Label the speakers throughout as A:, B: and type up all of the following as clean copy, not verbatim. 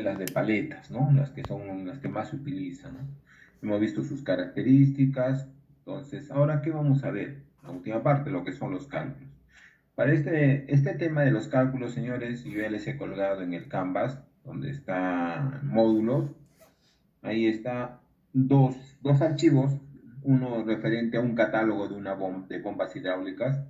A: las de paletas, ¿no? Las que son las que más se utilizan, ¿no? Hemos visto sus características. Entonces, ahora, ¿qué vamos a ver? La última parte, lo que son los cálculos. Para este tema de los cálculos, señores, yo ya les he colgado en el Canvas, donde están módulos. Ahí está dos archivos, uno referente a un catálogo de de bombas hidráulicas,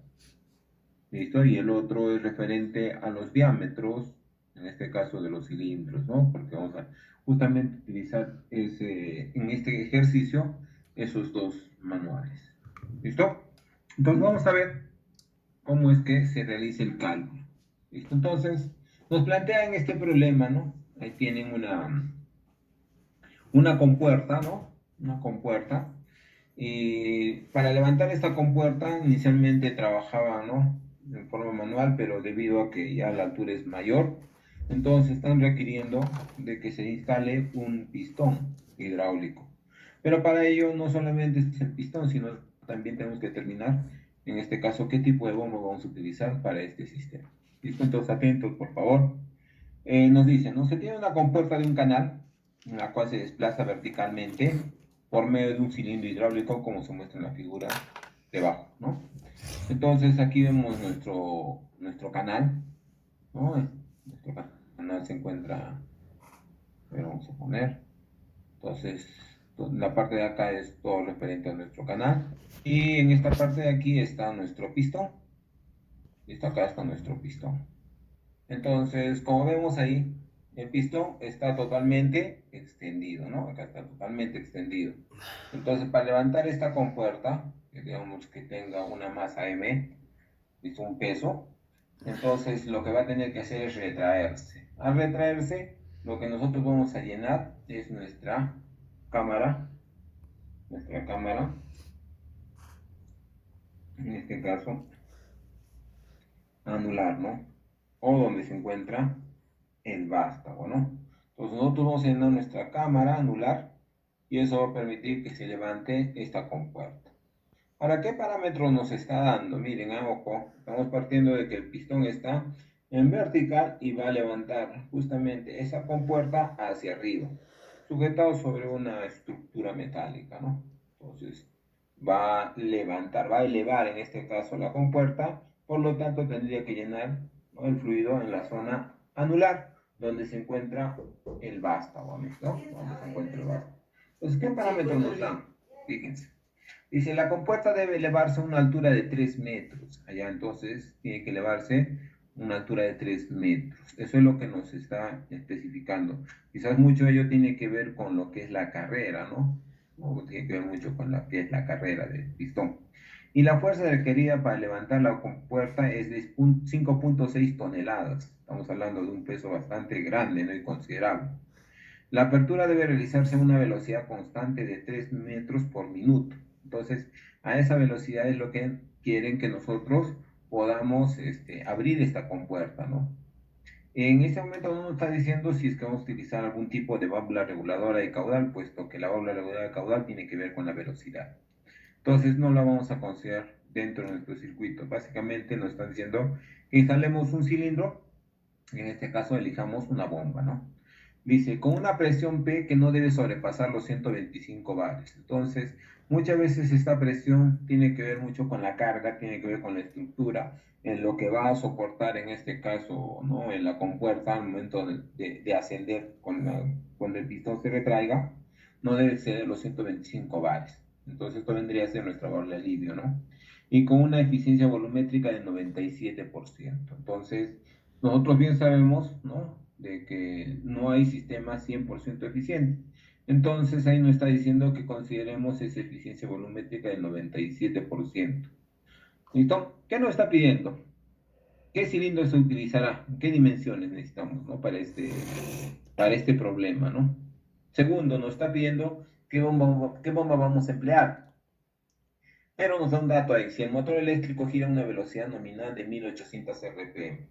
A: ¿listo? Y el otro es referente a los diámetros, en este caso de los cilindros, ¿no? Porque vamos a justamente utilizar en este ejercicio esos dos manuales. ¿Listo? Entonces vamos a ver cómo es que se realiza el cálculo. ¿Listo? Entonces nos plantean este problema, ¿no? Ahí tienen una compuerta, ¿no? Una compuerta. Y para levantar esta compuerta inicialmente trabajaba, ¿no? En forma manual, pero debido a que ya la altura es mayor, entonces están requiriendo de que se instale un pistón hidráulico. Pero para ello no solamente es el pistón, sino también tenemos que determinar, en este caso, qué tipo de bomba vamos a utilizar para este sistema. ¿Listo? Entonces atentos, por favor. Nos dice, ¿no? Se tiene una compuerta de un canal, en la cual se desplaza verticalmente por medio de un cilindro hidráulico, como se muestra en la figura debajo, ¿no? Entonces aquí vemos nuestro canal, ¿no? Nuestro canal se encuentra, a ver, vamos a poner, entonces la parte de acá es todo referente a nuestro canal, y en esta parte de aquí está nuestro pistón, listo, acá está nuestro pistón. Entonces, como vemos ahí, el pistón está totalmente extendido, ¿no? Acá está totalmente extendido. Entonces, para levantar esta compuerta, que digamos que tenga una masa M, es un peso, entonces lo que va a tener que hacer es retraerse. Al retraerse, lo que nosotros vamos a llenar es cámara, nuestra cámara, en este caso, anular, ¿no? O donde se encuentra el vástago, ¿no? Entonces nosotros vamos a llenar nuestra cámara anular y eso va a permitir que se levante esta compuerta. ¿Para qué parámetros nos está dando? Miren, ojo, estamos partiendo de que el pistón está en vertical y va a levantar justamente esa compuerta hacia arriba, sujetado sobre una estructura metálica, ¿no? Entonces va a levantar, va a elevar en este caso la compuerta, por lo tanto tendría que llenar, ¿no?, el fluido en la zona anular, donde se encuentra el vástago, ¿no? Donde se encuentra el vástago. Entonces, ¿qué parámetros nos dan? Fíjense. Dice, la compuerta debe elevarse a una altura de 3 metros. Allá entonces tiene que elevarse a una altura de 3 metros. Eso es lo que nos está especificando. Quizás mucho de ello tiene que ver con lo que es la carrera, ¿no? O tiene que ver mucho con lo que es la carrera del pistón. Y la fuerza requerida para levantar la compuerta es de 5.6 toneladas. Estamos hablando de un peso bastante grande, ¿no?, y considerable. La apertura debe realizarse a una velocidad constante de 3 metros por minuto. Entonces, a esa velocidad es lo que quieren que nosotros podamos abrir esta compuerta, ¿no? En este momento no nos está diciendo si es que vamos a utilizar algún tipo de válvula reguladora de caudal, puesto que la válvula reguladora de caudal tiene que ver con la velocidad. Entonces no la vamos a considerar dentro de nuestro circuito. Básicamente nos están diciendo que instalemos un cilindro, en este caso elijamos una bomba, ¿no? Dice, con una presión P que no debe sobrepasar los 125 bares. Entonces, muchas veces esta presión tiene que ver mucho con la carga, tiene que ver con la estructura, en lo que va a soportar en este caso, ¿no?, en la compuerta al momento de ascender cuando el pistón se retraiga, no debe ser los 125 bares. Entonces, esto vendría a ser nuestra válvula de alivio, ¿no? Y con una eficiencia volumétrica del 97%. Entonces, nosotros bien sabemos, ¿no?, de que no hay sistema 100% eficiente. Entonces ahí nos está diciendo que consideremos esa eficiencia volumétrica del 97%. ¿Listo? ¿Qué nos está pidiendo? ¿Qué cilindro se utilizará? ¿Qué dimensiones necesitamos, ¿no?, para este problema, ¿no? Segundo, nos está pidiendo qué bomba vamos a emplear. Pero nos da un dato ahí. Si el motor eléctrico gira a una velocidad nominal de 1800 RPM.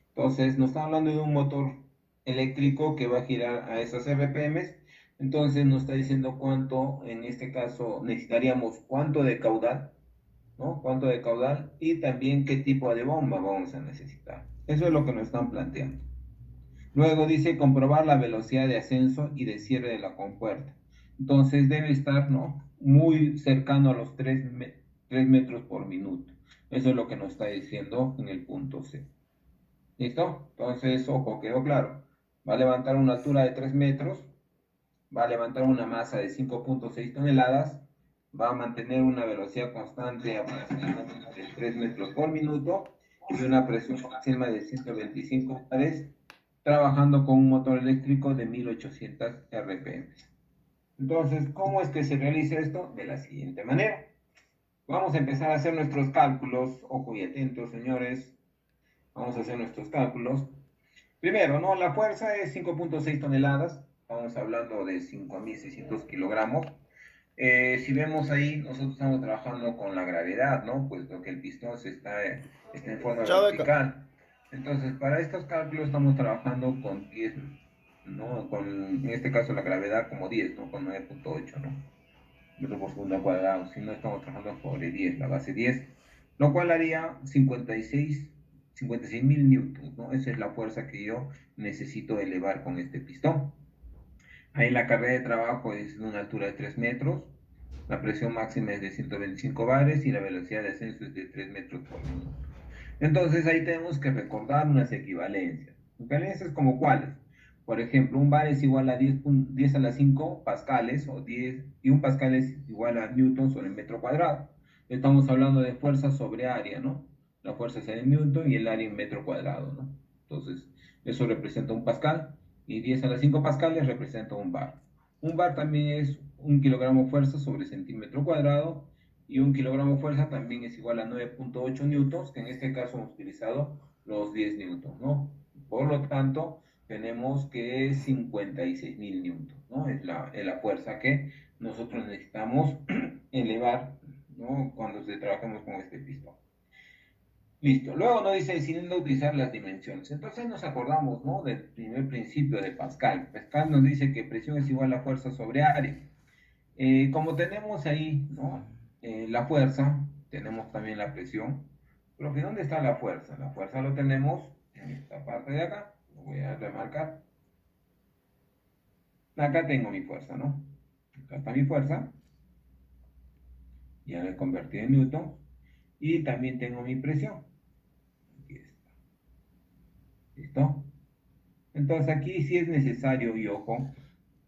A: Entonces, nos está hablando de un motor eléctrico que va a girar a esas RPMs. Entonces, nos está diciendo cuánto, en este caso, necesitaríamos cuánto de caudal, ¿no? Cuánto de caudal y también qué tipo de bomba vamos a necesitar. Eso es lo que nos están planteando. Luego dice comprobar la velocidad de ascenso y de cierre de la compuerta. Entonces debe estar, ¿no?, muy cercano a los 3 metros por minuto. Eso es lo que nos está diciendo en el punto C. ¿Listo? Entonces, ojo, quedó claro. Va a levantar una altura de 3 metros, va a levantar una masa de 5.6 toneladas, va a mantener una velocidad constante aproximadamente de 3 metros por minuto y una presión máxima de 125 bares, trabajando con un motor eléctrico de 1800 RPM. Entonces, ¿cómo es que se realiza esto? De la siguiente manera. Vamos a empezar a hacer nuestros cálculos. Ojo y atentos, señores. Vamos a hacer nuestros cálculos. Primero, ¿no?, la fuerza es 5.6 toneladas. Estamos hablando de 5.600 kilogramos. Si vemos ahí, nosotros estamos trabajando con la gravedad, ¿no? Puesto que el pistón está en forma
B: Chao, Beca.
A: vertical. Entonces, para estos cálculos estamos trabajando con 10, ¿no? En este caso la gravedad como 10, ¿no? Con 9.8, ¿no? Metro por segundo al cuadrado. Si no, estamos trabajando sobre 10, la base 10, lo cual haría 56 mil newtons, ¿no? Esa es la fuerza que yo necesito elevar con este pistón. Ahí la carga de trabajo es de una altura de 3 metros, la presión máxima es de 125 bares y la velocidad de ascenso es de 3 metros por minuto. Entonces ahí tenemos que recordar unas equivalencias. Equivalencias como cuáles. Por ejemplo, un bar es igual a 10 a la 5 pascales, o 10, y un pascal es igual a newton sobre el metro cuadrado. Estamos hablando de fuerza sobre área, ¿no? La fuerza es en newton y el área en metro cuadrado, ¿no? Entonces, eso representa un pascal, y 10 a la 5 pascales representa un bar. Un bar también es un kilogramo fuerza sobre centímetro cuadrado, y un kilogramo fuerza también es igual a 9.8 newtons, que en este caso hemos utilizado los 10 newtons, ¿no? Por lo tanto, tenemos que es 56 mil newtons, ¿no? Es la fuerza que nosotros necesitamos elevar, ¿no?, cuando trabajamos con este pistón. Listo. Luego nos dice, decidiendo utilizar las dimensiones. Entonces nos acordamos, ¿no?, del primer principio de Pascal. Pascal nos dice que presión es igual a fuerza sobre área. Como tenemos ahí, ¿no?, la fuerza, tenemos también la presión. Pero ¿dónde está la fuerza? La fuerza lo tenemos en esta parte de acá. Lo voy a remarcar. Acá tengo mi fuerza, ¿no? Acá está mi fuerza. Ya la he convertido en newton. Y también tengo mi presión. Aquí está. ¿Listo? Entonces aquí sí es necesario, y ojo,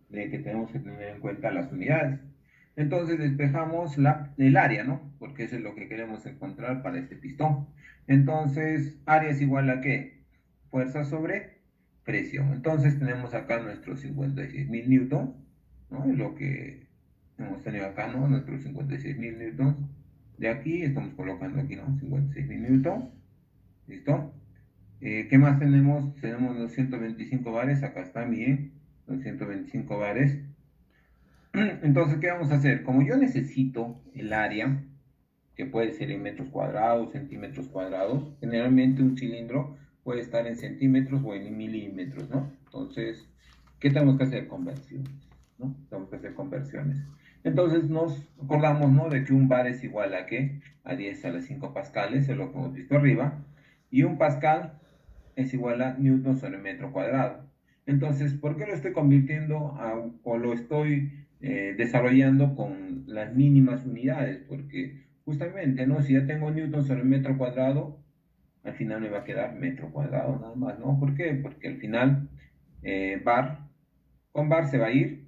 A: de que tenemos que tener en cuenta las unidades. Entonces despejamos el área, ¿no? Porque eso es lo que queremos encontrar para este pistón. Entonces, área es igual a ¿qué? Fuerza sobre presión. Entonces tenemos acá nuestros 56 mil newtons, ¿no? Es lo que hemos tenido acá, ¿no? Nuestros 56 mil newtons. De aquí estamos colocando aquí, ¿no? 56 mil newtons. ¿Listo? ¿Qué más tenemos? Tenemos los 125 bares. Acá está, miren, los 125 bares. Entonces, ¿qué vamos a hacer? Como yo necesito el área, que puede ser en metros cuadrados, centímetros cuadrados, generalmente un cilindro puede estar en centímetros o en milímetros, ¿no? Entonces, ¿qué tenemos que hacer? Conversiones, ¿no? Tenemos que hacer conversiones. Entonces nos acordamos, ¿no?, de que un bar es igual a ¿qué? A 10 a las 5 pascales, es lo que hemos visto arriba, y un pascal es igual a newton sobre metro cuadrado. Entonces, ¿por qué lo estoy convirtiendo o lo estoy desarrollando con las mínimas unidades? Porque justamente, ¿no? Si ya tengo newton sobre metro cuadrado, al final me va a quedar metro cuadrado nada más, ¿no? ¿Por qué? Porque al final bar con bar se va a ir,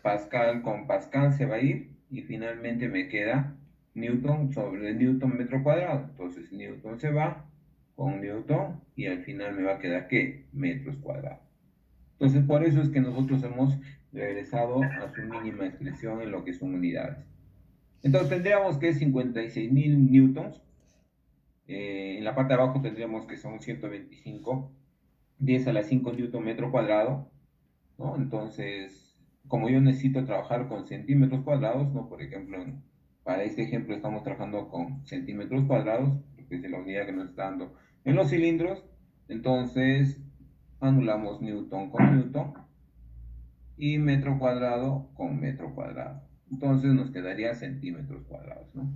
A: pascal con pascal se va a ir, y finalmente me queda newton sobre newton metro cuadrado. Entonces newton se va con newton y al final me va a quedar ¿qué? Metros cuadrados. Entonces por eso es que nosotros hemos regresado a su mínima expresión en lo que son unidades. Entonces tendríamos que 56 mil newtons. En la parte de abajo tendríamos que son 125, 10 a la 5 newton metro cuadrado, ¿no? Entonces, como yo necesito trabajar con centímetros cuadrados, ¿no? Por ejemplo, para este ejemplo estamos trabajando con centímetros cuadrados, porque es la unidad que nos está dando en los cilindros. Entonces, anulamos newton con newton y metro cuadrado con metro cuadrado. Entonces nos quedaría centímetros cuadrados, ¿no?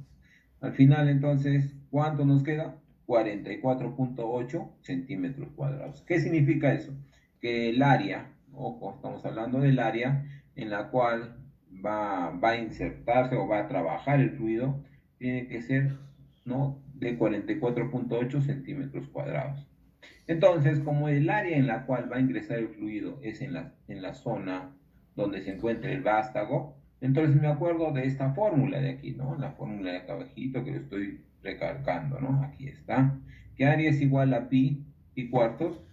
A: Al final, entonces, ¿cuánto nos queda? 44.8 centímetros cuadrados. ¿Qué significa eso? Que el área, ojo, estamos hablando del área en la cual va a insertarse o va a trabajar el fluido, tiene que ser, ¿no?, de 44.8 centímetros cuadrados. Entonces, como el área en la cual va a ingresar el fluido es en la zona donde se encuentra el vástago, entonces me acuerdo de esta fórmula de aquí, ¿no? La fórmula de acá abajito que lo estoy recalcando, ¿no? Aquí está. Que área es igual a pi cuartos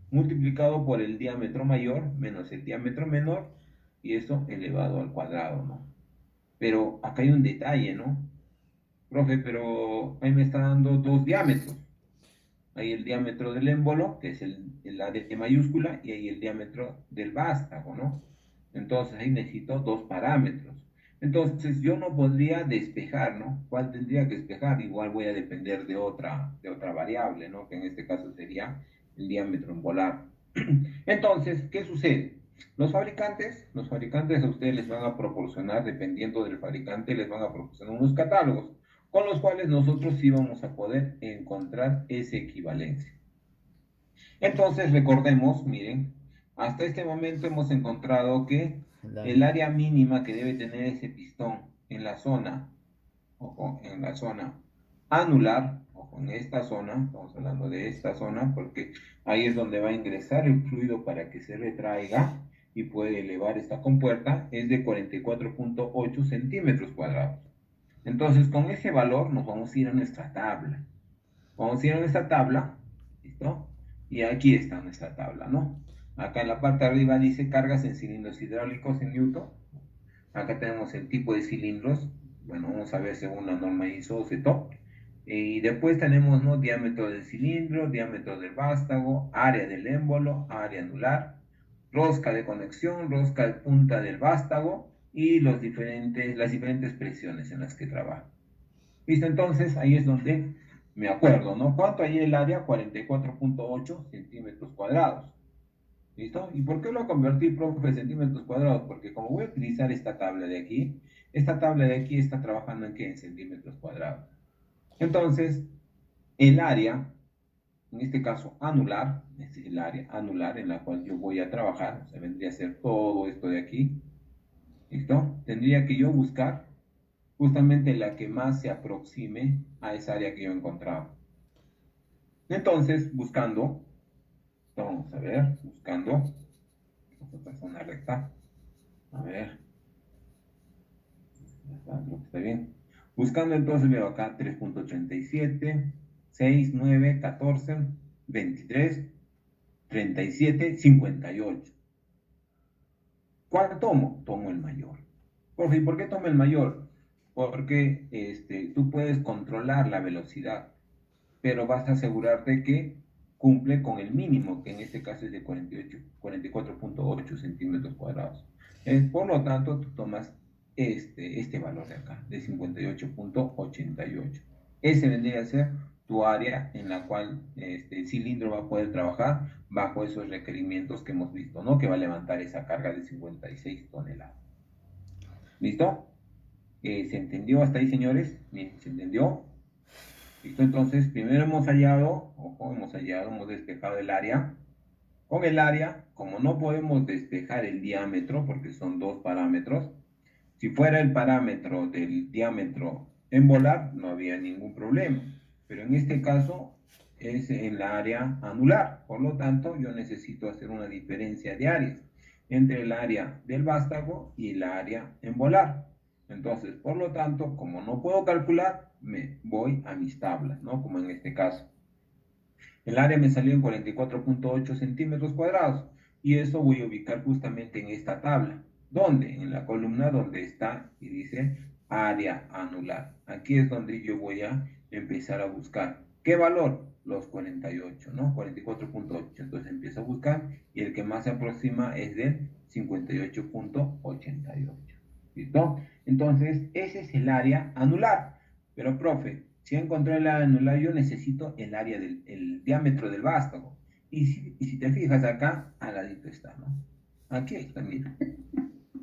A: multiplicado por el diámetro mayor menos el diámetro menor, y eso elevado al cuadrado, ¿no? Pero acá hay un detalle, ¿no? Profe, pero ahí me está dando dos diámetros. Hay el diámetro del émbolo, que es el ADT mayúscula, y hay el diámetro del vástago, ¿no? Entonces ahí necesito dos parámetros. Entonces yo no podría despejar, ¿no? ¿Cuál tendría que despejar? Igual voy a depender de otra variable, ¿no? Que en este caso sería el diámetro embolar. Entonces, ¿qué sucede? Los fabricantes a ustedes les van a proporcionar, dependiendo del fabricante, les van a proporcionar unos catálogos con los cuales nosotros sí vamos a poder encontrar esa equivalencia. Entonces, recordemos, miren, hasta este momento hemos encontrado que el área mínima que debe tener ese pistón en la zona, ojo, en la zona anular, ojo, en esta zona, estamos hablando de esta zona, porque ahí es donde va a ingresar el fluido para que se retraiga y puede elevar esta compuerta, es de 44.8 centímetros cuadrados. Entonces, con ese valor nos vamos a ir a nuestra tabla. Vamos a ir a nuestra tabla, ¿listo? Y aquí está nuestra tabla, ¿no? Acá en la parte de arriba dice cargas en cilindros hidráulicos en Newton. Acá tenemos el tipo de cilindros. Bueno, vamos a ver según la norma ISO o CETOP. Y después tenemos, ¿no?, diámetro del cilindro, diámetro del vástago, área del émbolo, área anular, rosca de conexión, rosca de punta del vástago y las diferentes presiones en las que trabaja. ¿Listo? Entonces, ahí es donde me acuerdo, ¿no? ¿Cuánto hay el área? 44.8 centímetros cuadrados. ¿Listo? ¿Y por qué lo convertí, profe, en centímetros cuadrados? Porque como voy a utilizar esta tabla de aquí, esta tabla de aquí está trabajando en, ¿qué?, en centímetros cuadrados. Entonces, el área, en este caso anular, es el área anular en la cual yo voy a trabajar, o sea, vendría a ser todo esto de aquí, ¿listo? Tendría que yo buscar justamente la que más se aproxime a esa área que yo he encontrado. Entonces, buscando, vamos a ver, buscando, vamos a pasar una recta, a ver, ya está, creo que está bien. Buscando entonces veo acá 3.37, 6, 9, 14, 23, 37, 58. ¿Cuál tomo? Tomo el mayor. ¿Por qué tomo el mayor? Porque tú puedes controlar la velocidad, pero vas a asegurarte que cumple con el mínimo, que en este caso es de 44.8 centímetros cuadrados. Por lo tanto, tú tomas este valor de acá, de 58.88. Ese vendría a ser tu área en la cual el cilindro va a poder trabajar bajo esos requerimientos que hemos visto, ¿no? Que va a levantar esa carga de 56 toneladas. ¿Listo? ¿Se entendió hasta ahí, señores? Bien, ¿se entendió? ¿Listo? Entonces, primero hemos hallado, ojo, hemos despejado el área. Con el área, como no podemos despejar el diámetro, porque son dos parámetros, si fuera el parámetro del diámetro en volar, no había ningún problema. Pero en este caso es en la área anular. Por lo tanto, yo necesito hacer una diferencia de áreas entre el área del vástago y el área en volar. Entonces, por lo tanto, como no puedo calcular, me voy a mis tablas, ¿no? Como en este caso. El área me salió en 44.8 centímetros cuadrados y eso voy a ubicar justamente en esta tabla. ¿Dónde? En la columna donde está y dice área anular. Aquí es donde yo voy a empezar a buscar. ¿Qué valor? Los 48, ¿no? 44.8. Entonces empiezo a buscar y el que más se aproxima es del 58.88. ¿Listo? Entonces, ese es el área anular. Pero, profe, si encontré el área anular, yo necesito el área el diámetro del vástago. Y si te fijas acá, al ladito está, ¿no? Aquí está, mira.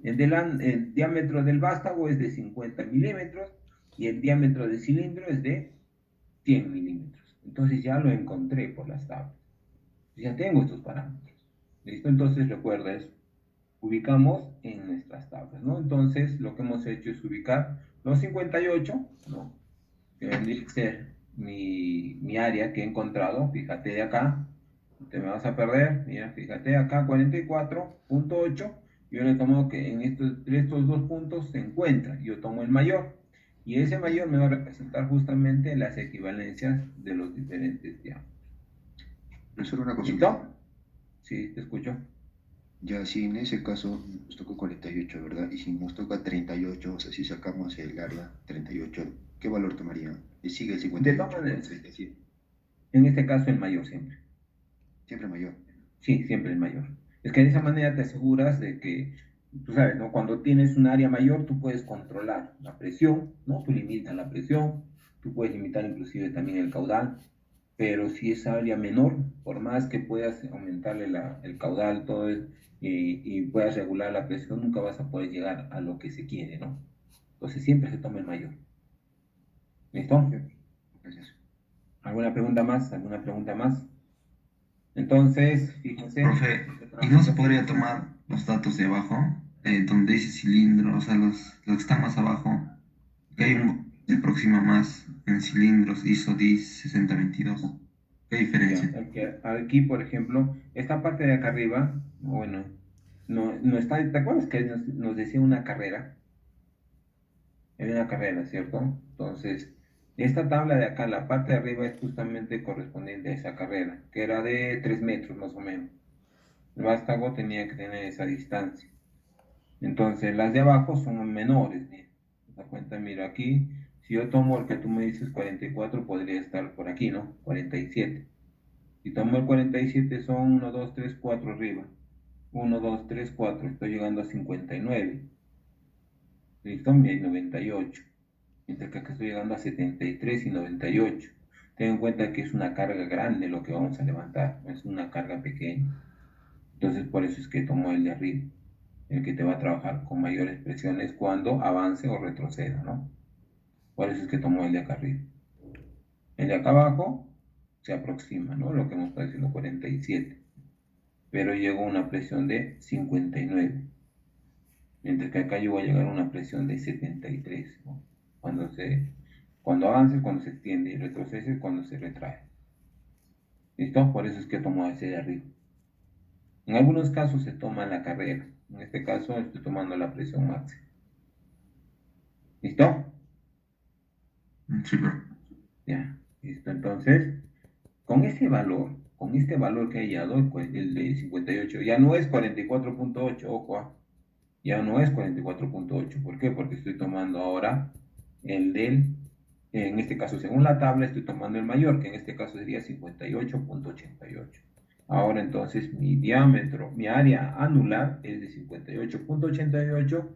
A: El diámetro del vástago es de 50 milímetros y el diámetro del cilindro es de 100 milímetros. Entonces ya lo encontré por las tablas. Ya tengo estos parámetros. ¿Listo? Entonces recuerda eso. Ubicamos en nuestras tablas, ¿no? Entonces lo que hemos hecho es ubicar los 58, ¿no? Que vendría a ser mi área que he encontrado. Fíjate de acá, te me vas a perder. Mira, fíjate acá, 44.8. Yo le tomo que en estos dos puntos se encuentra. Yo tomo el mayor. Y ese mayor me va a representar justamente las equivalencias de los diferentes diámetros.
B: Profesor, una consulta.
A: ¿Listo? Sí, te escucho.
B: Ya, si en ese caso nos toca 48, ¿verdad? Y si nos toca 38, o sea, si sacamos el área 38, ¿qué valor tomaría? ¿Y sigue el
A: De
B: 58
A: todas
B: o el
A: maneras,
B: 37?
A: en este caso el mayor siempre.
B: Siempre mayor.
A: Sí, siempre el mayor. Es que de esa manera te aseguras de que, tú sabes, ¿no? Cuando tienes un área mayor, tú puedes controlar la presión, ¿no? Tú limitas la presión, tú puedes limitar inclusive también el caudal, pero si es área menor, por más que puedas aumentarle el caudal, todo y puedas regular la presión, nunca vas a poder llegar a lo que se quiere, ¿no? Entonces siempre se toma el mayor. ¿Listo?
B: Ya, gracias.
A: ¿Alguna pregunta más? ¿Alguna pregunta más? Entonces, fíjense,
C: Profe,
A: este
C: ¿y no se
A: tránsito.
C: podría tomar los datos de abajo? Donde dice cilindro, o sea, los que están más abajo, que hay
A: Ujú.
C: un se aproxima más en cilindros, ISO 10 6022. ¿Qué
A: Ya,
C: diferencia?
A: aquí, por ejemplo, esta parte de acá arriba, bueno, no está, ¿te acuerdas que nos decía una carrera? Hay una carrera, ¿cierto? Entonces, esta tabla de acá, la parte de arriba es justamente correspondiente a esa carrera, que era de 3 metros más o menos. El vástago tenía que tener esa distancia. Entonces, las de abajo son menores. Mira. ¿Te das cuenta? Mira, aquí, si yo tomo el que tú me dices 44, podría estar por aquí, ¿no? 47. Si tomo el 47, son 1, 2, 3, 4 arriba. 1, 2, 3, 4. Estoy llegando a 59. ¿Listo? Y hay 98. Mientras que acá estoy llegando a 73 y 98. Ten en cuenta que es una carga grande lo que vamos a levantar, no es una carga pequeña. Entonces, por eso es que tomo el de arriba, el que te va a trabajar con mayores presiones cuando avance o retroceda, ¿no? Por eso es que tomo el de acá arriba. El de acá abajo se aproxima, ¿no? Lo que hemos estado diciendo, 47. Pero llegó a una presión de 59. Mientras que acá yo voy a llegar a una presión de 73, ¿no? Cuando, cuando avance es cuando se extiende y retrocede es cuando se retrae. ¿Listo? Por eso es que tomo ese de arriba. En algunos casos se toma la carrera. En este caso estoy tomando la presión máxima. ¿Listo?
C: Sí, pero
A: Ya. ¿Listo? Entonces, con este valor que he hallado, el de 58, ya no es 44.8, ojo, ya no es 44.8. ¿Por qué? Porque estoy tomando ahora el en este caso, según la tabla, estoy tomando el mayor, que en este caso sería 58.88. Ahora entonces mi diámetro, mi área anular es de 58.88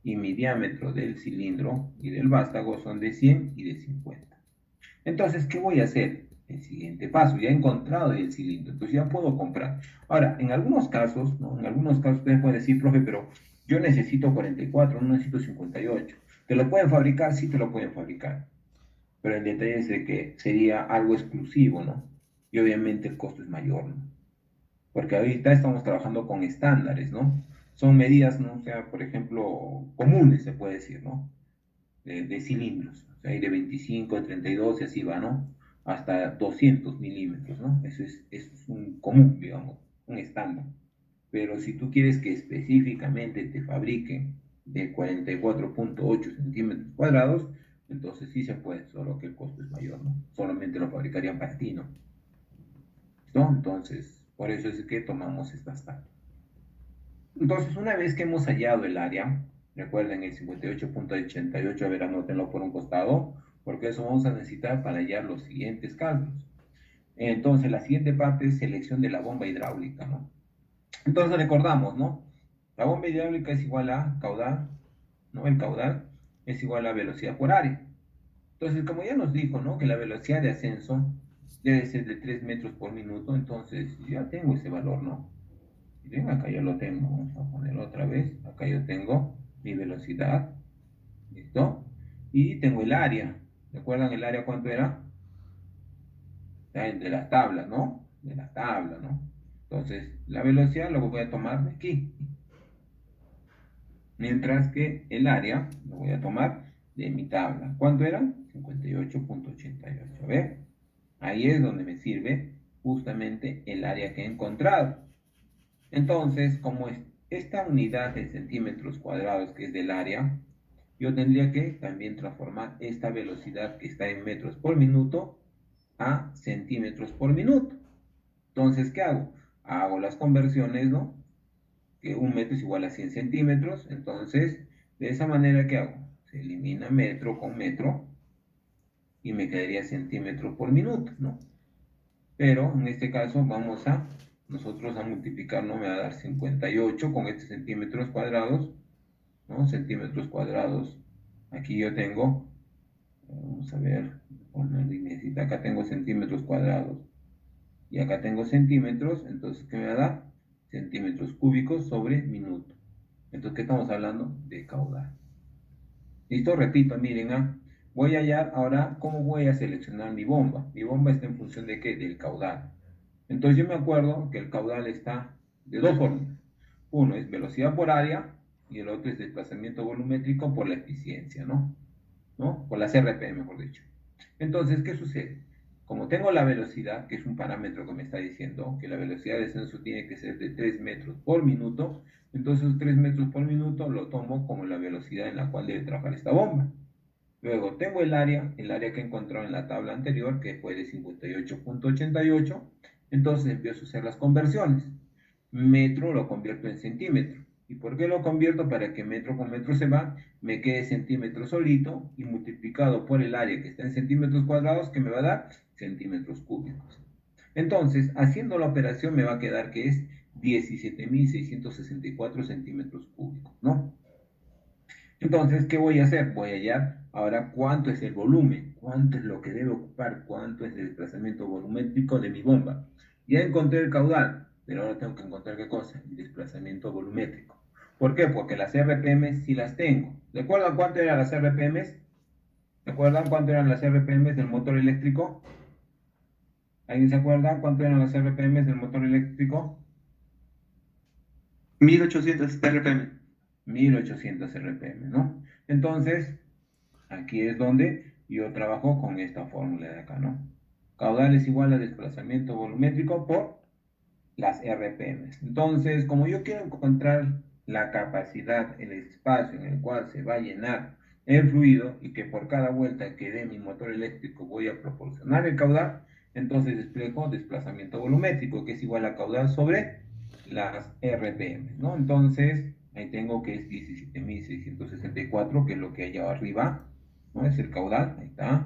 A: y mi diámetro del cilindro y del vástago son de 100 y de 50. Entonces, ¿qué voy a hacer? El siguiente paso, ya he encontrado el cilindro, entonces ya puedo comprar. Ahora, en algunos casos, ¿no? En algunos casos ustedes pueden decir, profe, pero yo necesito 44, no necesito 58. ¿Te lo pueden fabricar? Sí, te lo pueden fabricar. Pero el detalle es de que sería algo exclusivo, ¿no? Y obviamente el costo es mayor, ¿no? Porque ahorita estamos trabajando con estándares, ¿no? Son medidas, ¿no? O sea, por ejemplo, comunes, se puede decir, ¿no? De cilindros. O sea, hay de 25, de 32 y así va, ¿no? Hasta 200 milímetros, ¿no? Eso es un común, digamos, un estándar. Pero si tú quieres que específicamente te fabriquen de 44.8 centímetros cuadrados, entonces sí se puede, solo que el costo es mayor, ¿no? Solamente lo fabricarían para ti, ¿no? ¿Listo? Entonces, por eso es que tomamos estas tablas. Entonces, una vez que hemos hallado el área, recuerden el 58.88, a ver, anótenlo por un costado, porque eso vamos a necesitar para hallar los siguientes cálculos. Entonces, la siguiente parte es selección de la bomba hidráulica, ¿no? Entonces, recordamos, ¿no? La bomba hidráulica es igual a caudal, ¿no? El caudal es igual a velocidad por área. Entonces, como ya nos dijo, ¿no? Que la velocidad de ascenso debe ser de 3 metros por minuto, entonces ya tengo ese valor, ¿no? Bien, acá yo lo tengo, vamos a ponerlo otra vez. Acá yo tengo mi velocidad, ¿listo? Y tengo el área. ¿Recuerdan el área cuánto era? está de la tabla, ¿no? De la tabla, ¿no? Entonces, la velocidad lo voy a tomar de aquí. Mientras que el área lo voy a tomar de mi tabla. ¿Cuánto era? 58.88. ¿Ve? Ahí es donde me sirve justamente el área que he encontrado. Entonces, como es esta unidad de centímetros cuadrados que es del área, yo tendría que también transformar esta velocidad que está en metros por minuto a centímetros por minuto. Entonces, ¿qué hago? Hago las conversiones, ¿no? Que un metro es igual a 100 centímetros. Entonces, de esa manera, ¿qué hago? Se elimina metro con metro y me quedaría centímetros por minuto, ¿no? Pero en este caso vamos a nosotros a multiplicar, ¿no? Me va a dar 58 con estos centímetros cuadrados, ¿no? Centímetros cuadrados. Aquí yo tengo, vamos a ver, una lineecita, acá tengo centímetros cuadrados y acá tengo centímetros, entonces ¿qué me va a dar? Centímetros cúbicos sobre minuto. Entonces, ¿qué estamos hablando? De caudal. ¿Listo? Repito, miren, voy a hallar ahora cómo voy a seleccionar mi bomba. Mi bomba está en función de ¿qué? Del caudal. Entonces yo me acuerdo que el caudal está de dos formas. Uno es velocidad por área y el otro es desplazamiento volumétrico por la eficiencia, ¿no? Por la CRP, mejor dicho. Entonces, ¿qué sucede? Como tengo la velocidad, que es un parámetro que me está diciendo que la velocidad de descenso tiene que ser de 3 metros por minuto, entonces 3 metros por minuto lo tomo como la velocidad en la cual debe trabajar esta bomba. Luego tengo el área que he encontrado en la tabla anterior, que fue de 58.88, entonces empiezo a hacer las conversiones. Metro lo convierto en centímetro. ¿Y por qué lo convierto? Para que metro con metro se va, me quede centímetro solito y multiplicado por el área que está en centímetros cuadrados, que me va a dar centímetros cúbicos. Entonces, haciendo la operación me va a quedar que es 17.664 centímetros cúbicos, ¿no? Entonces, ¿qué voy a hacer? Voy a hallar ahora cuánto es el volumen, cuánto es lo que debe ocupar, cuánto es el desplazamiento volumétrico de mi bomba. Ya encontré el caudal, pero ahora tengo que encontrar qué cosa, el desplazamiento volumétrico. ¿Por qué? Porque las RPM sí las tengo. ¿Recuerdan cuánto eran las RPM? ¿Recuerdan cuánto eran las RPM del motor eléctrico? ¿Alguien se acuerda cuánto eran las RPM del motor eléctrico?
C: 1800 RPM.
A: 1800 RPM, ¿no? Entonces, aquí es donde yo trabajo con esta fórmula de acá, ¿no? Caudal es igual a desplazamiento volumétrico por las RPM. Entonces, como yo quiero encontrar la capacidad, el espacio en el cual se va a llenar el fluido y que por cada vuelta que dé mi motor eléctrico voy a proporcionar el caudal, entonces explico desplazamiento volumétrico, que es igual a caudal sobre las RPM, ¿no? Entonces, ahí tengo que es 17.664, que es lo que hay arriba, ¿no? Es el caudal, ahí está.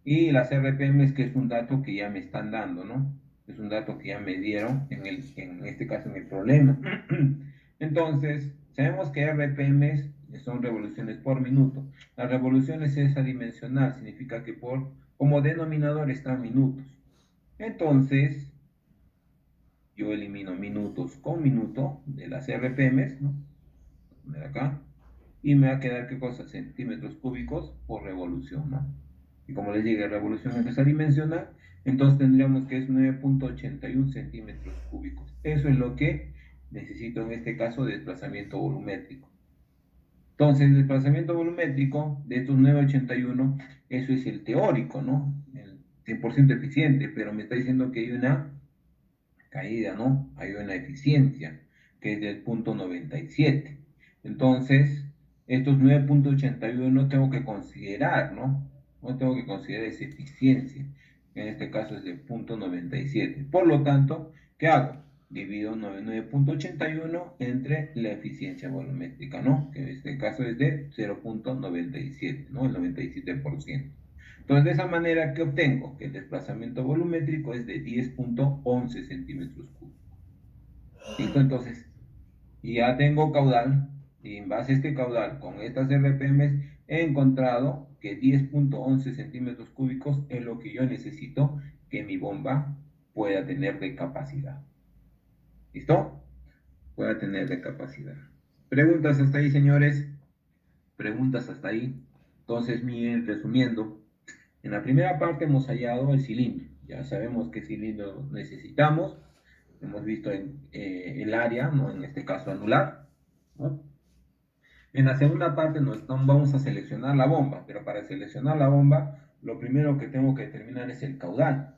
A: Y las RPM es que es un dato que ya me están dando, ¿no? Es un dato que ya me dieron, en este caso en el problema. Entonces, sabemos que RPM son revoluciones por minuto. La revolución es esa dimensional, significa que como denominador están minutos. Entonces, yo elimino minutos con minuto de las RPM, ¿no? De acá. Y me va a quedar, ¿qué cosa? Centímetros cúbicos por revolución, ¿no? Y como les dije, revolución es dimensional, entonces tendríamos que es 9.81 centímetros cúbicos. Eso es lo que necesito en este caso de desplazamiento volumétrico. Entonces, el desplazamiento volumétrico de estos 981, eso es el teórico, ¿no? El 100% eficiente, pero me está diciendo que hay una caída, ¿no? Hay una eficiencia, que es del punto 97. Entonces, estos 9.81 tengo que considerar, ¿no? No tengo que considerar esa eficiencia, que en este caso es del punto 97. Por lo tanto, ¿qué hago? Divido 9.81 entre la eficiencia volumétrica, ¿no? Que en este caso es de 0.97, ¿no? El 97%. Entonces, de esa manera, ¿qué obtengo? Que el desplazamiento volumétrico es de 10.11 centímetros cúbicos. ¿Listo? Entonces, ya tengo caudal, y en base a este caudal, con estas RPM, he encontrado que 10.11 centímetros cúbicos es lo que yo necesito que mi bomba pueda tener de capacidad. ¿Listo? Pueda tener de capacidad. ¿Preguntas hasta ahí, señores? ¿Preguntas hasta ahí? Entonces, miren, resumiendo, en la primera parte hemos hallado el cilindro. Ya sabemos qué cilindro necesitamos. Hemos visto el área, ¿no? En este caso anular, ¿no? En la segunda parte vamos a seleccionar la bomba, pero para seleccionar la bomba, lo primero que tengo que determinar es el caudal.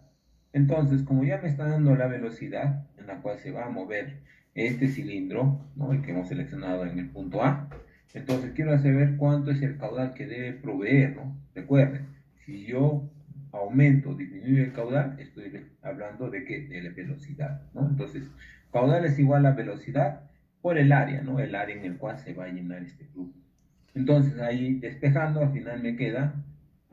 A: Entonces, como ya me está dando la velocidad en la cual se va a mover este cilindro, ¿no? El que hemos seleccionado en el punto A, entonces quiero saber cuánto es el caudal que debe proveer, ¿no? Recuerden, si yo aumento o disminuyo el caudal, estoy hablando de que de la velocidad, ¿no? Entonces, caudal es igual a velocidad por el área, ¿no? El área en el cual se va a llenar este flujo. Entonces, ahí despejando, al final me queda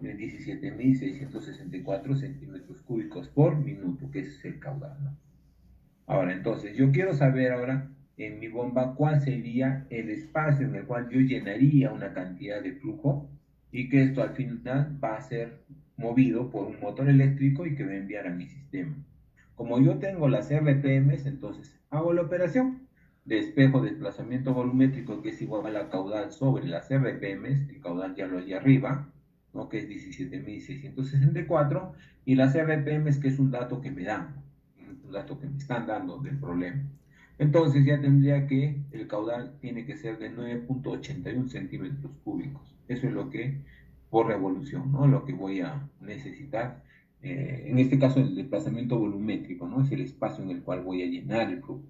A: 17.664 centímetros cúbicos por minuto, que es el caudal, ¿no? Ahora, entonces, yo quiero saber ahora en mi bomba cuál sería el espacio en el cual yo llenaría una cantidad de flujo y que esto al final va a ser movido por un motor eléctrico y que va a enviar a mi sistema. Como yo tengo las RPMs, entonces hago la operación de espejo desplazamiento volumétrico, que es igual a caudal sobre las RPMs, el caudal ya lo hay arriba, ¿no? Que es 17.664, y las RPMs, que es un dato que me dan, un dato que me están dando del problema. Entonces ya tendría que el caudal tiene que ser de 9.81 centímetros cúbicos. Eso es lo que por revolución, ¿no? Lo que voy a necesitar. En este caso el desplazamiento volumétrico, ¿no? Es el espacio en el cual voy a llenar el flujo.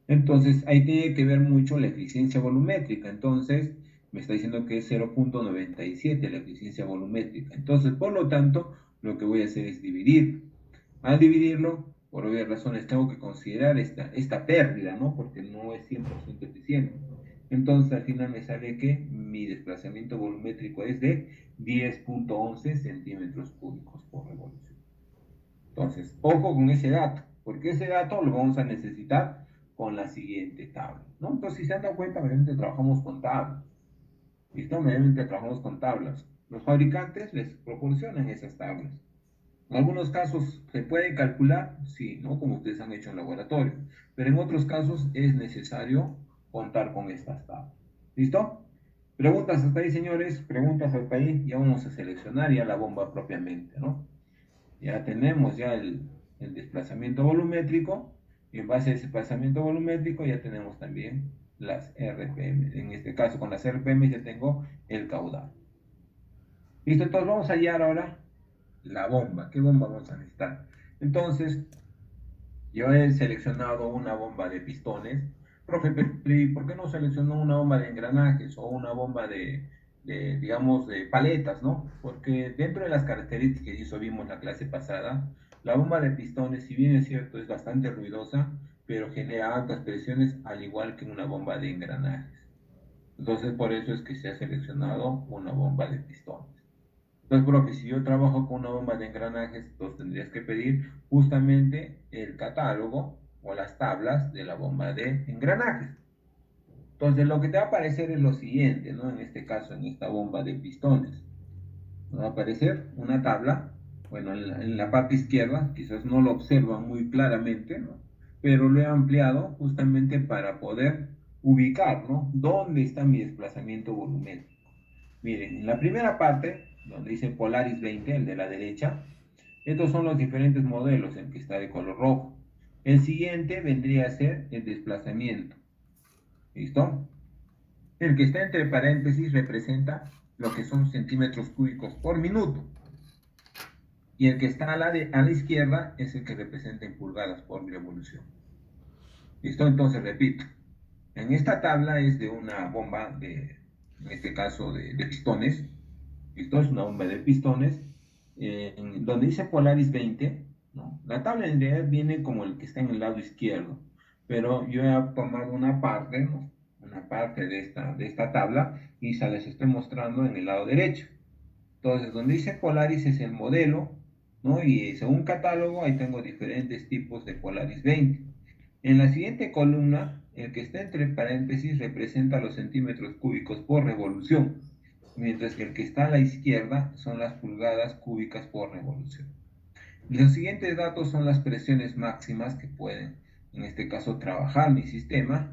A: Entonces ahí tiene que ver mucho la eficiencia volumétrica. Entonces me está diciendo que es 0.97 la eficiencia volumétrica. Entonces, por lo tanto, lo que voy a hacer es dividir. Al dividirlo, por obvias razones, tengo que considerar esta pérdida, ¿no? Porque no es 100% eficiente. Entonces, al final me sale que mi desplazamiento volumétrico es de 10.11 centímetros cúbicos por revolución. Entonces, ojo con ese dato, porque ese dato lo vamos a necesitar con la siguiente tabla, ¿no? Entonces, si se han dado cuenta, obviamente trabajamos con tablas. ¿Listo? Obviamente trabajamos con tablas. Los fabricantes les proporcionan esas tablas. En algunos casos se puede calcular, sí, ¿no? Como ustedes han hecho en laboratorio, pero en otros casos es necesario contar con estas tablas. ¿Listo? Preguntas hasta ahí, señores, preguntas hasta ahí, ya vamos a seleccionar ya la bomba propiamente, ¿no? Ya tenemos ya el desplazamiento volumétrico, y en base a ese desplazamiento volumétrico ya tenemos también las RPM. En este caso, con las RPM ya tengo el caudal. ¿Listo? Entonces vamos a hallar ahora la bomba. ¿Qué bomba vamos a necesitar? Entonces, yo he seleccionado una bomba de pistones. Profe, ¿por qué no seleccionó una bomba de engranajes o una bomba digamos, de paletas, ¿no? Porque dentro de las características que eso vimos la clase pasada, la bomba de pistones, si bien es cierto, es bastante ruidosa, pero genera altas presiones, al igual que una bomba de engranajes. Entonces, por eso es que se ha seleccionado una bomba de pistones. Entonces, profe, si yo trabajo con una bomba de engranajes, entonces tendrías que pedir justamente el catálogo o las tablas de la bomba de engranajes. Entonces, lo que te va a aparecer es lo siguiente, ¿no? En este caso, en esta bomba de pistones. Nos va a aparecer una tabla, bueno, en la parte izquierda, quizás no lo observan muy claramente, ¿no? Pero lo he ampliado justamente para poder ubicar, ¿no? ¿Dónde está mi desplazamiento volumétrico? Miren, en la primera parte, donde dice Polaris 20, el de la derecha, estos son los diferentes modelos, el que está de color rojo. El siguiente vendría a ser el desplazamiento. ¿Listo? El que está entre paréntesis representa lo que son centímetros cúbicos por minuto. Y el que está a la izquierda es el que representa en pulgadas por revolución. ¿Listo? Entonces repito. En esta tabla es de una bomba en este caso de pistones. ¿Listo? Es una bomba de pistones. Donde dice Polaris 20, ¿no? La tabla en realidad viene como el que está en el lado izquierdo. Pero yo he tomado una parte, ¿no? Una parte de esta tabla y se les estoy mostrando en el lado derecho. Entonces, donde dice Polaris es el modelo, ¿no? Y según catálogo, ahí tengo diferentes tipos de Polaris 20. En la siguiente columna, el que está entre paréntesis representa los centímetros cúbicos por revolución, mientras que el que está a la izquierda son las pulgadas cúbicas por revolución. Los siguientes datos son las presiones máximas que pueden, en este caso, trabajar mi sistema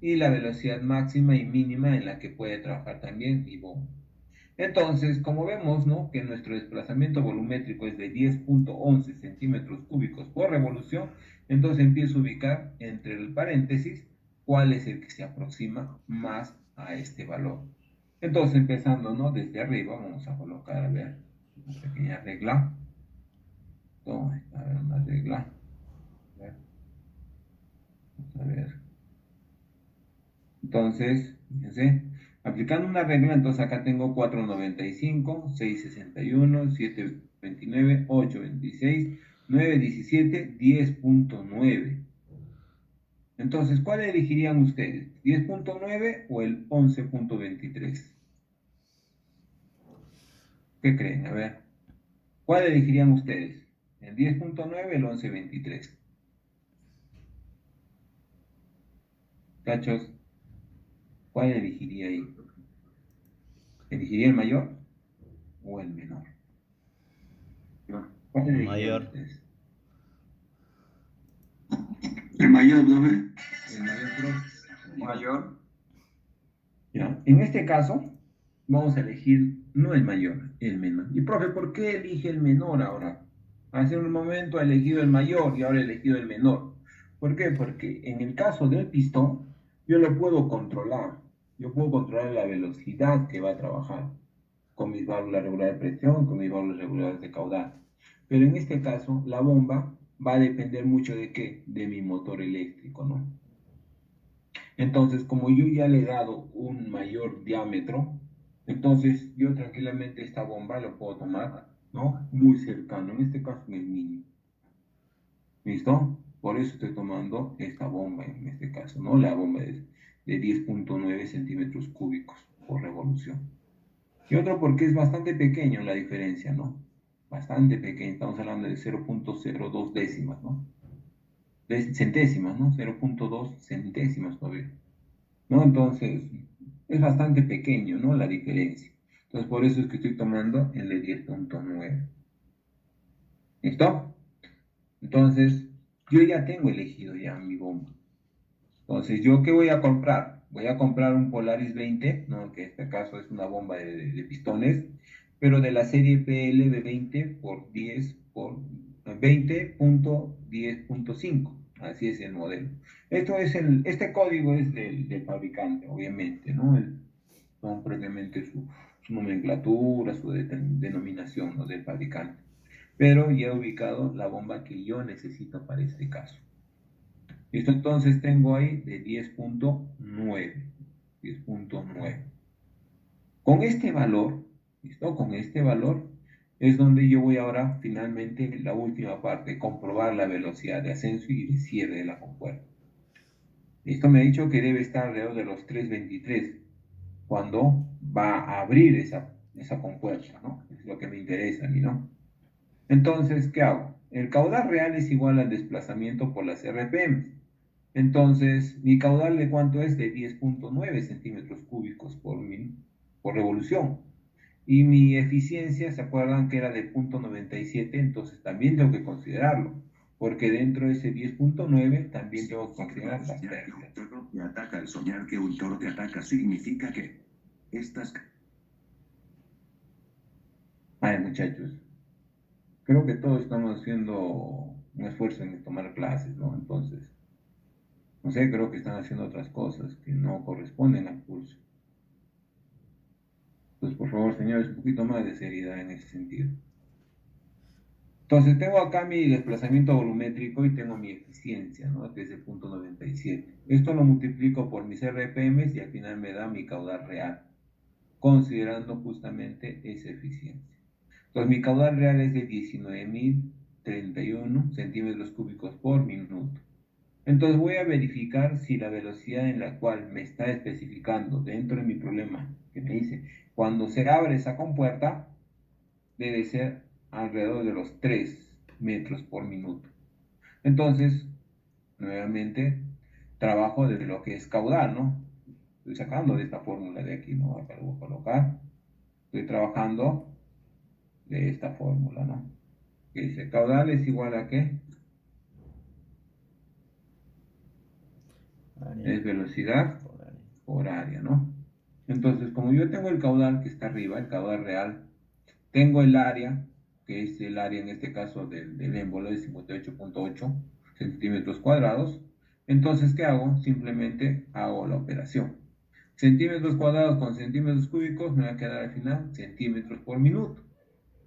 A: y la velocidad máxima y mínima en la que puede trabajar también mi bomba. Entonces, como vemos, ¿no?, que nuestro desplazamiento volumétrico es de 10.11 centímetros cúbicos por revolución, entonces empiezo a ubicar entre el paréntesis cuál es el que se aproxima más a este valor. Entonces, empezando, ¿no?, desde arriba, vamos a colocar, a ver, una pequeña regla. ¿Dónde está? A ver, una regla. A ver. Vamos a ver. Entonces, fíjense, aplicando una regla, entonces acá tengo 495, 661, 729, 826, 917, 10.9. Entonces, ¿cuál elegirían ustedes? ¿10.9 o el 11.23? ¿Qué creen? A ver, ¿cuál elegirían ustedes? ¿El 10.9 o el 11.23? Cachos, ¿cuál elegiría ahí? ¿Elegiría el mayor o el menor? ¿Cuál elegirían
D: Mayor.
A: ustedes?
C: El mayor, ¿no ve?
A: El mayor, pero
B: Mayor.
A: ya, en este caso, vamos a elegir no el mayor, el menor. Y profe, ¿por qué elige el menor ahora? Hace un momento ha elegido el mayor y ahora ha elegido el menor. ¿Por qué? Porque en el caso del pistón, yo lo puedo controlar. Yo puedo controlar la velocidad que va a trabajar con mis válvulas regulares de presión, con mis válvulas regulares de caudal. Pero en este caso, la bomba va a depender mucho de qué? De mi motor eléctrico, ¿no? Entonces, como yo ya le he dado un mayor diámetro, entonces yo tranquilamente esta bomba lo puedo tomar, ¿no?, muy cercano, en este caso en el mínimo. ¿Listo? Por eso estoy tomando esta bomba en este caso, ¿no? La bomba de 10.9 centímetros cúbicos por revolución. Y otro porque es bastante pequeño la diferencia, ¿no? Bastante pequeño, estamos hablando de 0.02 décimas, ¿no? Centésimas, ¿no? 0.2 centésimas todavía, ¿no? Entonces, es bastante pequeño, ¿no?, la diferencia. Entonces, por eso es que estoy tomando el de 10.9. ¿Listo? Entonces, yo ya tengo elegido ya mi bomba. Entonces, ¿yo qué voy a comprar? Voy a comprar un Polaris 20, ¿no?, que en este caso es una bomba de pistones, pero de la serie PLB 20 por 10 por 20.10.5. Así es el modelo. Este código es del fabricante, obviamente, ¿no? Son propiamente su nomenclatura, su denominación, ¿no?, del fabricante. Pero ya he ubicado la bomba que yo necesito para este caso. Listo, entonces tengo ahí de 10.9. 10.9. Con este valor, ¿listo? Con este valor es donde yo voy ahora finalmente la última parte, comprobar la velocidad de ascenso y de cierre de la compuerta. Esto me ha dicho que debe estar alrededor de los 323 cuando va a abrir esa compuerta, ¿no? Es lo que me interesa a mí, ¿no? Entonces, ¿qué hago? El caudal real es igual al desplazamiento por las RPM. Entonces, mi caudal de cuánto es de 10.9 centímetros cúbicos por revolución. Y mi eficiencia, ¿se acuerdan que era de 0.97? Entonces también tengo que considerarlo, porque dentro de ese 10.9 también tengo que considerar las pérdidas.
E: Un toro te ataca al soñar que un toro te ataca significa que estas...
A: Ay, muchachos, creo que todos estamos haciendo un esfuerzo en tomar clases, ¿no? Entonces, no sé, creo que están haciendo otras cosas que no corresponden al curso. Entonces, por favor, señores, un poquito más de seriedad en ese sentido. Entonces, tengo acá mi desplazamiento volumétrico y tengo mi eficiencia, ¿no?, que es el punto 97. Esto lo multiplico por mis RPMs y al final me da mi caudal real, considerando justamente esa eficiencia. Entonces, mi caudal real es de 19.031 centímetros cúbicos por minuto. Entonces, voy a verificar si la velocidad en la cual me está especificando dentro de mi problema, que me dice, cuando se abre esa compuerta, debe ser alrededor de los 3 metros por minuto. Entonces, nuevamente, trabajo de lo que es caudal, ¿no? Estoy sacando de esta fórmula de aquí, ¿no? Acá lo voy a colocar. Estoy trabajando de esta fórmula, ¿no? Que dice caudal es igual a ¿qué?
D: Área
A: Es velocidad
D: por área.
A: por área, ¿no? Entonces, como yo tengo el caudal que está arriba, el caudal real, tengo el área, que es el área en este caso del émbolo de 58.8 centímetros cuadrados. Entonces, ¿qué hago? Simplemente hago la operación. Centímetros cuadrados con centímetros cúbicos me va a quedar al final centímetros por minuto.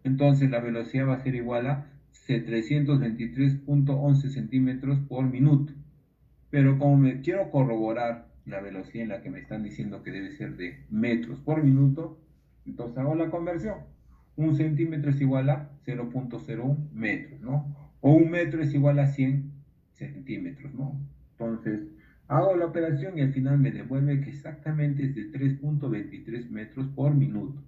A: Entonces, la velocidad va a ser igual a 323.11 centímetros por minuto. Pero como me quiero corroborar la velocidad en la que me están diciendo que debe ser de metros por minuto, entonces hago la conversión. Un centímetro es igual a 0.01 metros, ¿no? O un metro es igual a 100 centímetros, ¿no? Entonces, hago la operación y al final me devuelve que exactamente es de 3.23 metros por minuto.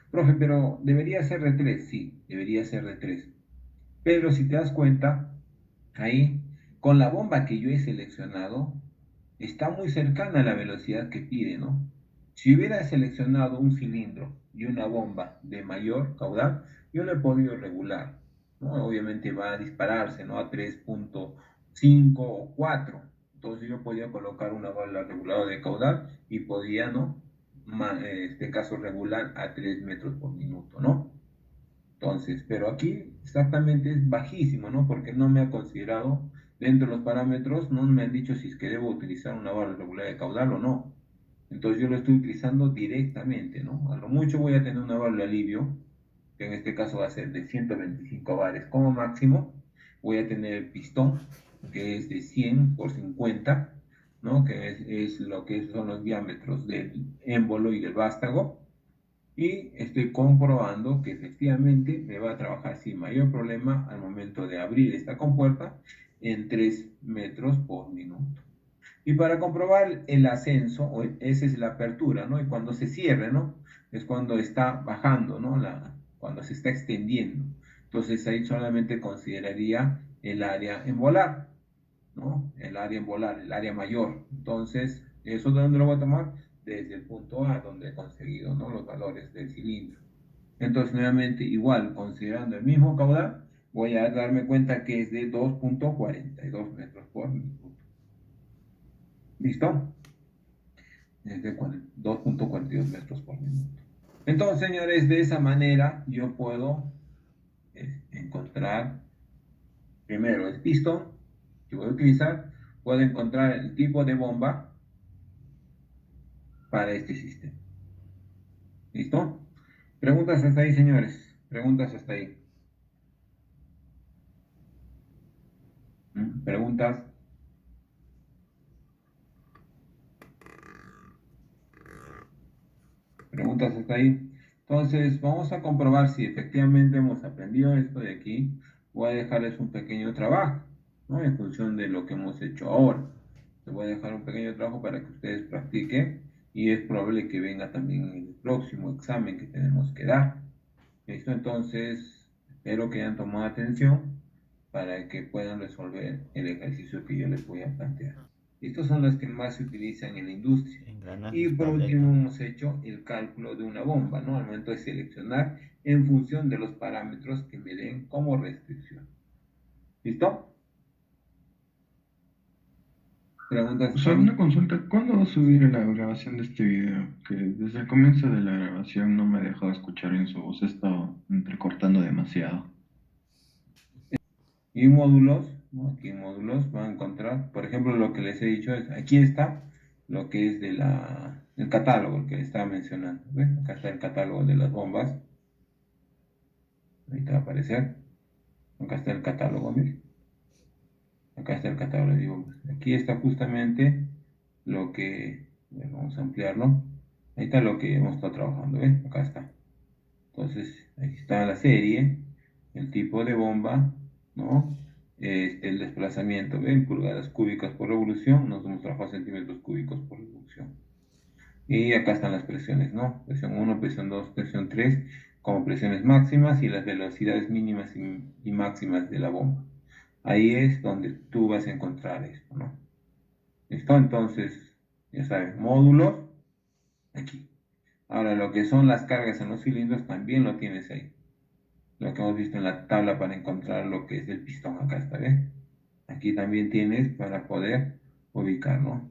A: Profe, pero ¿debería ser de 3? Sí, debería ser de 3. Pero si te das cuenta, ahí, con la bomba que yo he seleccionado, está muy cercana a la velocidad que pide, ¿no? Si hubiera seleccionado un cilindro y una bomba de mayor caudal, yo lo he podido regular, ¿no? Obviamente va a dispararse, ¿no? A 3.5 o 4. Entonces yo podía colocar una válvula reguladora de caudal y podía, ¿no? En este caso regular a 3 metros por minuto, ¿no? Entonces, pero aquí exactamente es bajísimo, ¿no? Porque no me ha considerado dentro de los parámetros, no me han dicho si es que debo utilizar una válvula regular de caudal o no. Entonces yo lo estoy utilizando directamente, ¿no? A lo mucho voy a tener una válvula alivio, que en este caso va a ser de 125 bares como máximo. Voy a tener el pistón, que es de 100 por 50, ¿no? Que es lo que son los diámetros del émbolo y del vástago, y estoy comprobando que efectivamente me va a trabajar sin mayor problema al momento de abrir esta compuerta en 3 metros por minuto. Y para comprobar el ascenso, esa es la apertura, ¿no? Y cuando se cierre, ¿no? Es cuando está bajando, ¿no? Cuando se está extendiendo. Entonces ahí solamente consideraría el área en volar, ¿no? El área en volar, el área mayor. Entonces, ¿eso de dónde lo voy a tomar? Desde el punto A, donde he conseguido, ¿no? Los valores del cilindro. Entonces, nuevamente, igual, considerando el mismo caudal, voy a darme cuenta que es de 2.42 metros por minuto. ¿Listo? Es de 2.42 metros por minuto. Entonces, señores, de esa manera yo puedo encontrar primero el pistón que voy a utilizar, puedo encontrar el tipo de bomba para este sistema. ¿Listo? Preguntas hasta ahí, señores. Preguntas hasta ahí. Preguntas. Preguntas hasta ahí. Entonces, vamos a comprobar si efectivamente hemos aprendido esto de aquí. Voy a dejarles un pequeño trabajo, ¿no? En función de lo que hemos hecho ahora. Les voy a dejar un pequeño trabajo para que ustedes practiquen y es probable que venga también en el próximo examen que tenemos que dar. ¿Listo? Entonces, espero que hayan tomado atención para que puedan resolver el ejercicio que yo les voy a plantear. Estos son los que más se utilizan en la industria. Y
D: Engranajes,
A: por
D: tableta.
A: último hemos hecho el cálculo de una bomba, ¿no? Al momento de seleccionar en función de los parámetros que me den como restricción. ¿Listo? Preguntas.
F: Solo una consulta, ¿cuándo va a subir la grabación de este video? Que desde el comienzo de la grabación no me ha dejado escuchar en su voz, he estado entrecortando demasiado.
A: Y módulos, ¿no? Aquí en módulos van a encontrar, por ejemplo, lo que les he dicho es, aquí está lo que es el catálogo, el que les estaba mencionando. ¿Ven? Acá está el catálogo de las bombas. Ahí te va a aparecer. Acá está el catálogo, miren. Acá está el catálogo de bombas. Aquí está justamente lo que, vamos a ampliarlo. Ahí está lo que hemos estado trabajando, ¿ven? Acá está. Entonces, ahí está la serie, el tipo de bomba, ¿no? El desplazamiento, ¿ven? Pulgadas cúbicas por revolución, nos hemos trabajado centímetros cúbicos por revolución. Y acá están las presiones, ¿no? Presión 1, presión 2, presión 3, como presiones máximas y las velocidades mínimas y máximas de la bomba. Ahí es donde tú vas a encontrar esto, ¿no? ¿Listo? Entonces, ya sabes, módulos, aquí. Ahora, lo que son las cargas en los cilindros también lo tienes ahí. Lo que hemos visto en la tabla para encontrar lo que es el pistón, acá está, ¿ves? Aquí también tienes para poder ubicarlo.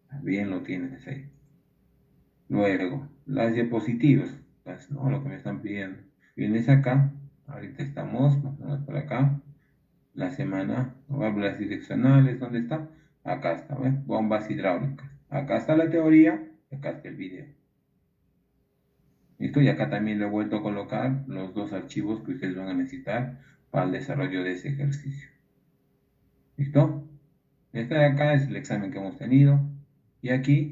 A: También lo tienes ahí. Luego, las diapositivas, ¿no? Lo que me están pidiendo. Vienes acá, ahorita estamos, vamos por acá, la semana, válvulas direccionales, ¿dónde está? Acá está, ¿ves? Bombas hidráulicas. Acá está la teoría, acá está el video. ¿Listo? Y acá también le he vuelto a colocar los dos archivos que ustedes van a necesitar para el desarrollo de ese ejercicio. ¿Listo? Este de acá es el examen que hemos tenido. Y aquí